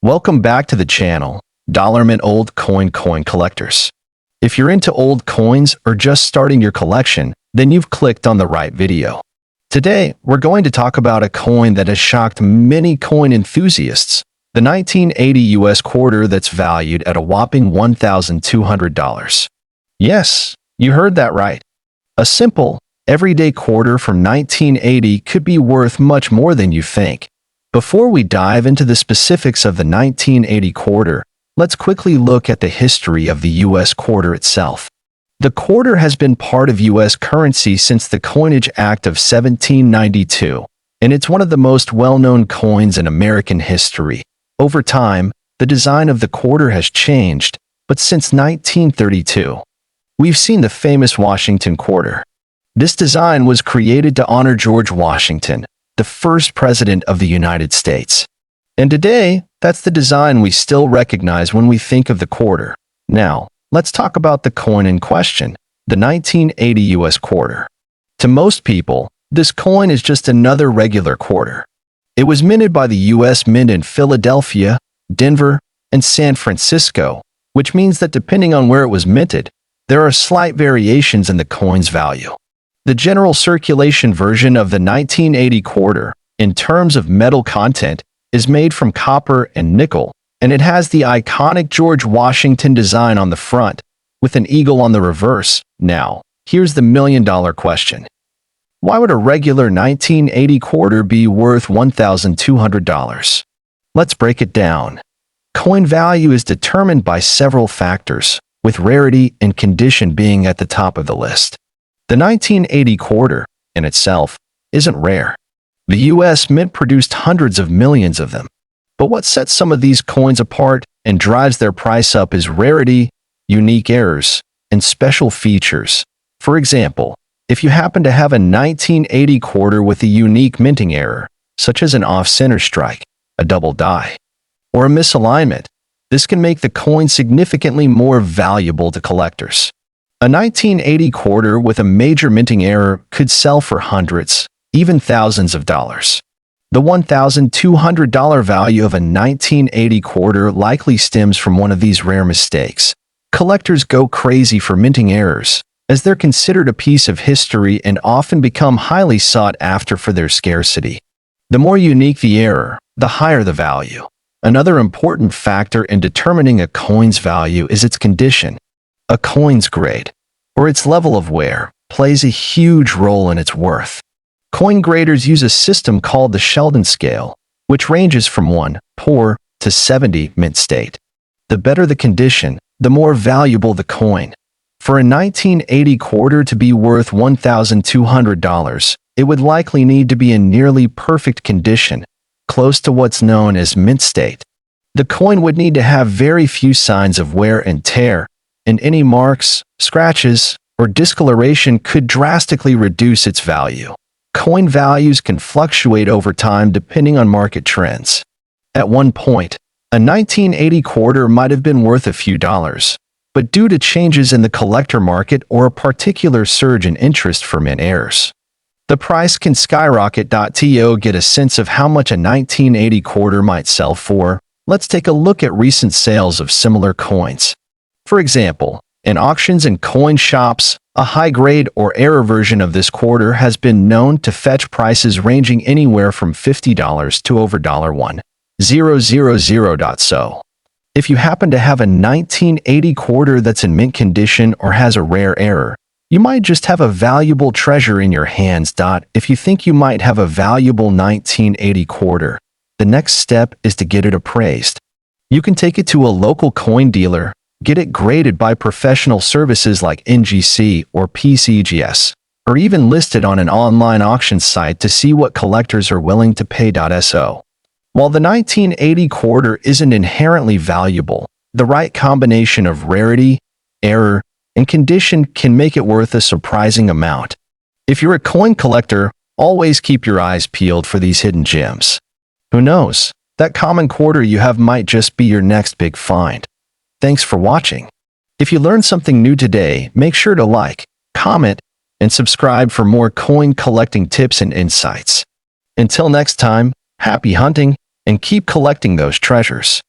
Welcome back to the channel, Mint Old Coin Collectors. If you're into old coins or just starting your collection, then you've clicked on the right video. Today, we're going to talk about a coin that has shocked many coin enthusiasts, the 1980 US quarter that's valued at a whopping $1,200. Yes, you heard that right. A simple, everyday quarter from 1980 could be worth much more than you think. Before we dive into the specifics of the 1980 quarter, let's quickly look at the history of the U.S. quarter itself. The quarter has been part of U.S. currency since the Coinage Act of 1792, and it's one of the most well-known coins in American history. Over time, the design of the quarter has changed, but since 1932, we've seen the famous Washington quarter. This design was created to honor George Washington, the first president of the United States. And today, that's the design we still recognize when we think of the quarter. Now, let's talk about the coin in question, the 1980 US quarter. To most people, this coin is just another regular quarter. It was minted by the US Mint in Philadelphia, Denver, and San Francisco, which means that depending on where it was minted, there are slight variations in the coin's value. The general circulation version of the 1980 quarter, in terms of metal content, is made from copper and nickel, and it has the iconic George Washington design on the front, with an eagle on the reverse. Now, here's the million-dollar question. Why would a regular 1980 quarter be worth $1,200? Let's break it down. Coin value is determined by several factors, with rarity and condition being at the top of the list. The 1980 quarter, in itself, isn't rare. The U.S. Mint produced hundreds of millions of them. But what sets some of these coins apart and drives their price up is rarity, unique errors, and special features. For example, if you happen to have a 1980 quarter with a unique minting error, such as an off-center strike, a double die, or a misalignment, this can make the coin significantly more valuable to collectors. A 1980 quarter with a major minting error could sell for hundreds, even thousands of dollars. The $1,200 value of a 1980 quarter likely stems from one of these rare mistakes. Collectors go crazy for minting errors, as they're considered a piece of history and often become highly sought after for their scarcity. The more unique the error, the higher the value. Another important factor in determining a coin's value is its condition. A coin's grade, or its level of wear, plays a huge role in its worth. Coin graders use a system called the Sheldon scale, which ranges from 1, poor, to 70, mint state. The better the condition, the more valuable the coin. For a 1980 quarter to be worth $1,200, it would likely need to be in nearly perfect condition, close to what's known as mint state. The coin would need to have very few signs of wear and tear, and any marks, scratches, or discoloration could drastically reduce its value. Coin values can fluctuate over time depending on market trends. At one point, a 1980 quarter might have been worth a few dollars, but due to changes in the collector market or a particular surge in interest for mint errors, the price can skyrocket. To get a sense of how much a 1980 quarter might sell for, let's take a look at recent sales of similar coins. For example, in auctions and coin shops, a high-grade or error version of this quarter has been known to fetch prices ranging anywhere from $50 to over $1,000. So, if you happen to have a 1980 quarter that's in mint condition or has a rare error, you might just have a valuable treasure in your hands. If you think you might have a valuable 1980 quarter, the next step is to get it appraised. You can take it to a local coin dealer, get it graded by professional services like NGC or PCGS, or even listed on an online auction site to see what collectors are willing to pay. So, while the 1980 quarter isn't inherently valuable, the right combination of rarity, error, and condition can make it worth a surprising amount. If you're a coin collector, always keep your eyes peeled for these hidden gems. Who knows, that common quarter you have might just be your next big find. Thanks for watching. If you learned something new today, make sure to like, comment, and subscribe for more coin collecting tips and insights. Until next time, happy hunting, and keep collecting those treasures.